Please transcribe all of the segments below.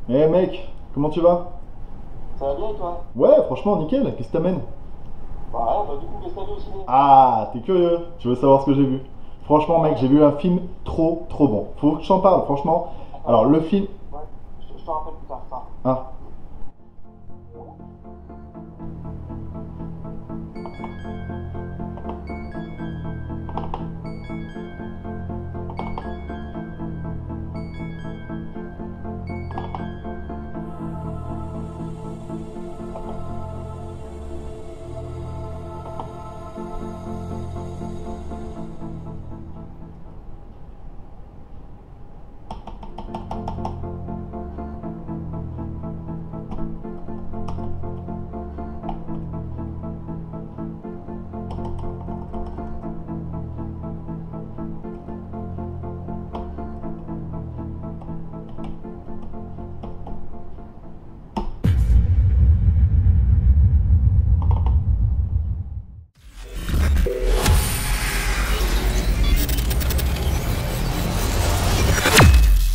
Eh mec, comment tu vas? Ça va bien et toi? Ouais, franchement, nickel, qu'est-ce que t'amènes? Bah rien, bah du coup, qu'est-ce que t'as vu au ciné? Ah, t'es curieux, tu veux savoir ce que j'ai vu? Franchement, mec, j'ai Ouais, vu un film trop trop bon. Faut que je t'en parle, franchement. attends, Alors, le attends. film. Ouais, je te rappelle plus tard, attends. Ah,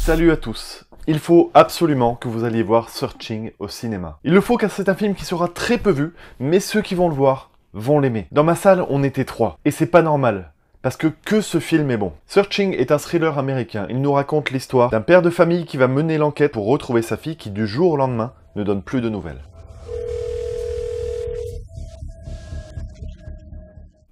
Salut à tous. Il faut absolument que vous alliez voir Searching au cinéma. Il le faut car c'est un film qui sera très peu vu, mais ceux qui vont le voir vont l'aimer. Dans ma salle, on était 3, et c'est pas normal. Parce que ce film est bon. Searching est un thriller américain. Il nous raconte l'histoire d'un père de famille qui va mener l'enquête pour retrouver sa fille qui du jour au lendemain ne donne plus de nouvelles.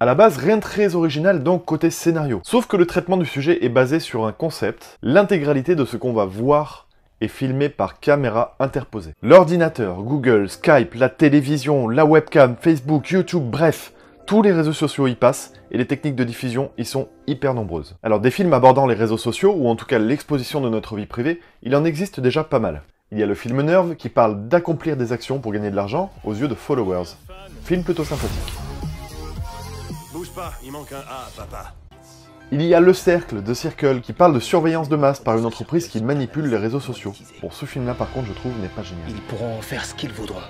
À la base, rien de très original donc côté scénario. Sauf que le traitement du sujet est basé sur un concept. L'intégralité de ce qu'on va voir est filmé par caméra interposée. L'ordinateur, Google, Skype, la télévision, la webcam, Facebook, YouTube, bref, tous les réseaux sociaux y passent et les techniques de diffusion y sont hyper nombreuses. Alors des films abordant les réseaux sociaux, ou en tout cas l'exposition de notre vie privée, il en existe déjà pas mal. Il y a le film Nerve qui parle d'accomplir des actions pour gagner de l'argent aux yeux de followers. Film plutôt sympathique. Bouge pas, il manque un A, papa. Il y a Le Cercle de Circle qui parle de surveillance de masse par une entreprise qui manipule les réseaux sociaux. Bon, ce film-là par contre je trouve n'est pas génial. Ils pourront en faire ce qu'ils voudront.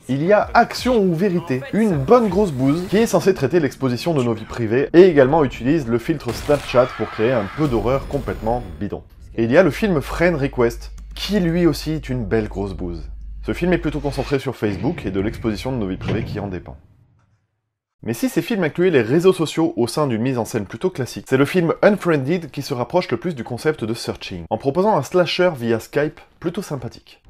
Il y a Action ou Vérité, une bonne grosse bouse qui est censée traiter l'exposition de nos vies privées et également utilise le filtre Snapchat pour créer un peu d'horreur complètement bidon. Et il y a le film Friend Request qui lui aussi est une belle grosse bouse. Ce film est plutôt concentré sur Facebook et de l'exposition de nos vies privées qui en dépend. Mais si ces films incluaient les réseaux sociaux au sein d'une mise en scène plutôt classique, c'est le film Unfriended qui se rapproche le plus du concept de Searching, en proposant un slasher via Skype plutôt sympathique.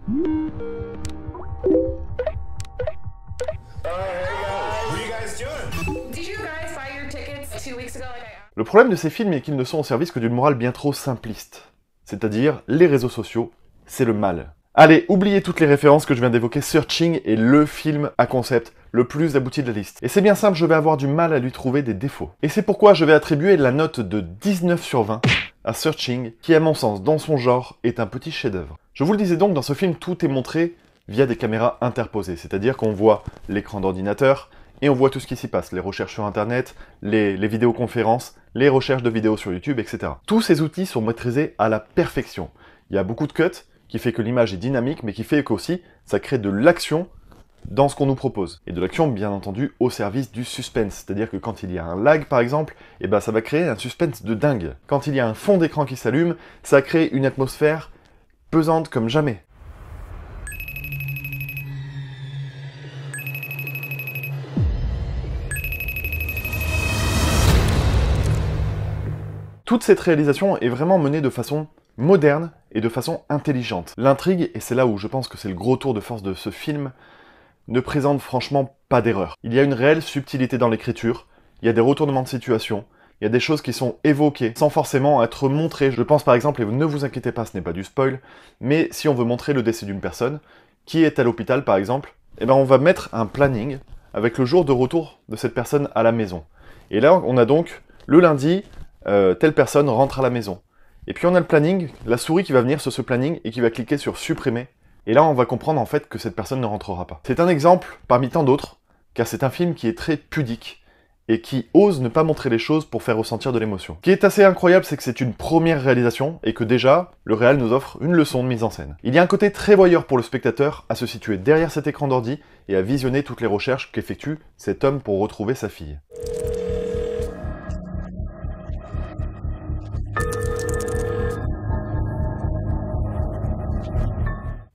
Le problème de ces films est qu'ils ne sont au service que d'une morale bien trop simpliste. C'est-à-dire, les réseaux sociaux, c'est le mal. Allez, oubliez toutes les références que je viens d'évoquer, Searching est le film à concept le plus abouti de la liste. Et c'est bien simple, je vais avoir du mal à lui trouver des défauts. Et c'est pourquoi je vais attribuer la note de 19 sur 20 à Searching, qui à mon sens, dans son genre, est un petit chef-d'œuvre. Je vous le disais donc, dans ce film, tout est montré via des caméras interposées, c'est-à-dire qu'on voit l'écran d'ordinateur, et on voit tout ce qui s'y passe, les recherches sur internet, les vidéoconférences, les recherches de vidéos sur YouTube, etc. Tous ces outils sont maîtrisés à la perfection. Il y a beaucoup de cuts, qui fait que l'image est dynamique, mais qui fait qu'aussi, ça crée de l'action dans ce qu'on nous propose. Et de l'action, bien entendu, au service du suspense. C'est-à-dire que quand il y a un lag, par exemple, eh ben, ça va créer un suspense de dingue. Quand il y a un fond d'écran qui s'allume, ça crée une atmosphère pesante comme jamais. Toute cette réalisation est vraiment menée de façon moderne et de façon intelligente. L'intrigue, et c'est là où je pense que c'est le gros tour de force de ce film, ne présente franchement pas d'erreur. Il y a une réelle subtilité dans l'écriture, il y a des retournements de situation, il y a des choses qui sont évoquées sans forcément être montrées. Je pense par exemple, et ne vous inquiétez pas, ce n'est pas du spoil, mais si on veut montrer le décès d'une personne, qui est à l'hôpital par exemple, eh ben on va mettre un planning avec le jour de retour de cette personne à la maison. Et là, on a donc le lundi, telle personne rentre à la maison. Et puis on a le planning, la souris qui va venir sur ce planning et qui va cliquer sur supprimer. Et là on va comprendre en fait que cette personne ne rentrera pas. C'est un exemple parmi tant d'autres, car c'est un film qui est très pudique et qui ose ne pas montrer les choses pour faire ressentir de l'émotion. Ce qui est assez incroyable, c'est que c'est une première réalisation et que déjà, le réal nous offre une leçon de mise en scène. Il y a un côté très voyeur pour le spectateur à se situer derrière cet écran d'ordi et à visionner toutes les recherches qu'effectue cet homme pour retrouver sa fille.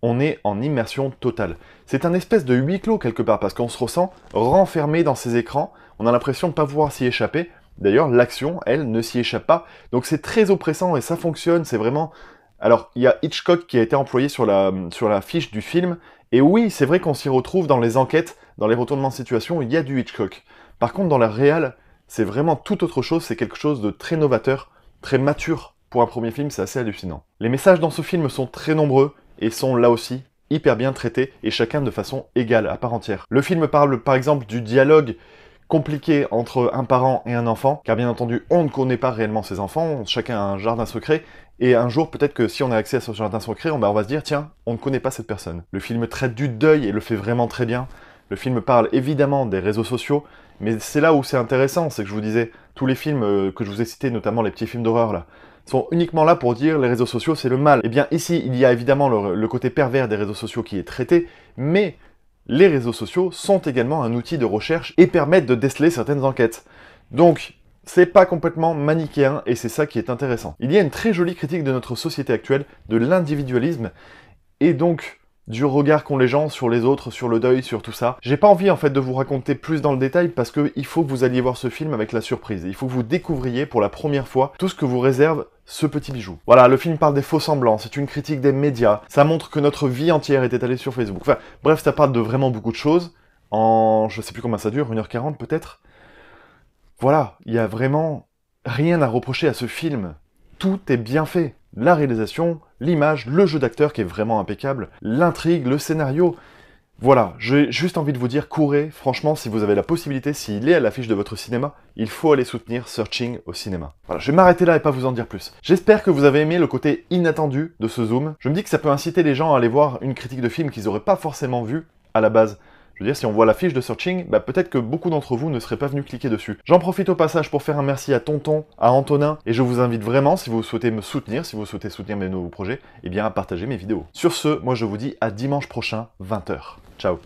on est en immersion totale. C'est un espèce de huis clos quelque part, parce qu'on se ressent renfermé dans ces écrans, on a l'impression de ne pas pouvoir s'y échapper. D'ailleurs, l'action, elle, ne s'y échappe pas. Donc c'est très oppressant et ça fonctionne, c'est vraiment... Alors, il y a Hitchcock qui a été employé sur la fiche du film, et oui, c'est vrai qu'on s'y retrouve dans les enquêtes, dans les retournements de situation, il y a du Hitchcock. Par contre, dans la réal, c'est vraiment tout autre chose, c'est quelque chose de très novateur, très mature. Pour un premier film, c'est assez hallucinant. Les messages dans ce film sont très nombreux, et sont là aussi hyper bien traités, et chacun de façon égale, à part entière. Le film parle par exemple du dialogue compliqué entre un parent et un enfant, car bien entendu, on ne connaît pas réellement ses enfants, chacun a un jardin secret, et un jour, peut-être que si on a accès à ce jardin secret, on va se dire, tiens, on ne connaît pas cette personne. Le film traite du deuil et le fait vraiment très bien. Le film parle évidemment des réseaux sociaux, mais c'est là où c'est intéressant, c'est que je vous disais, tous les films que je vous ai cités, notamment les petits films d'horreur là, sont uniquement là pour dire les réseaux sociaux c'est le mal. Eh bien ici, il y a évidemment le côté pervers des réseaux sociaux qui est traité, mais les réseaux sociaux sont également un outil de recherche et permettent de déceler certaines enquêtes. Donc, c'est pas complètement manichéen et c'est ça qui est intéressant. Il y a une très jolie critique de notre société actuelle, de l'individualisme, et donc du regard qu'ont les gens sur les autres, sur le deuil, sur tout ça. J'ai pas envie en fait de vous raconter plus dans le détail parce qu'il faut que vous alliez voir ce film avec la surprise. Il faut que vous découvriez pour la première fois tout ce que vous réserve ce petit bijou. Voilà, le film parle des faux semblants, c'est une critique des médias, ça montre que notre vie entière est étalée sur Facebook. Enfin, bref, ça parle de vraiment beaucoup de choses, en je sais plus combien ça dure, 1h40 peut-être. Voilà, il y a vraiment rien à reprocher à ce film. Tout est bien fait. La réalisation, l'image, le jeu d'acteur qui est vraiment impeccable, l'intrigue, le scénario. Voilà, j'ai juste envie de vous dire, courez, franchement, si vous avez la possibilité, s'il est à l'affiche de votre cinéma, il faut aller soutenir Searching au cinéma. Voilà, je vais m'arrêter là et pas vous en dire plus. J'espère que vous avez aimé le côté inattendu de ce zoom. Je me dis que ça peut inciter les gens à aller voir une critique de film qu'ils n'auraient pas forcément vu à la base. Je veux dire, si on voit la fiche de Searching, bah peut-être que beaucoup d'entre vous ne seraient pas venus cliquer dessus. J'en profite au passage pour faire un merci à Tonton, à Antonin, et je vous invite vraiment, si vous souhaitez me soutenir, si vous souhaitez soutenir mes nouveaux projets, eh bien à partager mes vidéos. Sur ce, moi je vous dis à dimanche prochain, 20h. Ciao.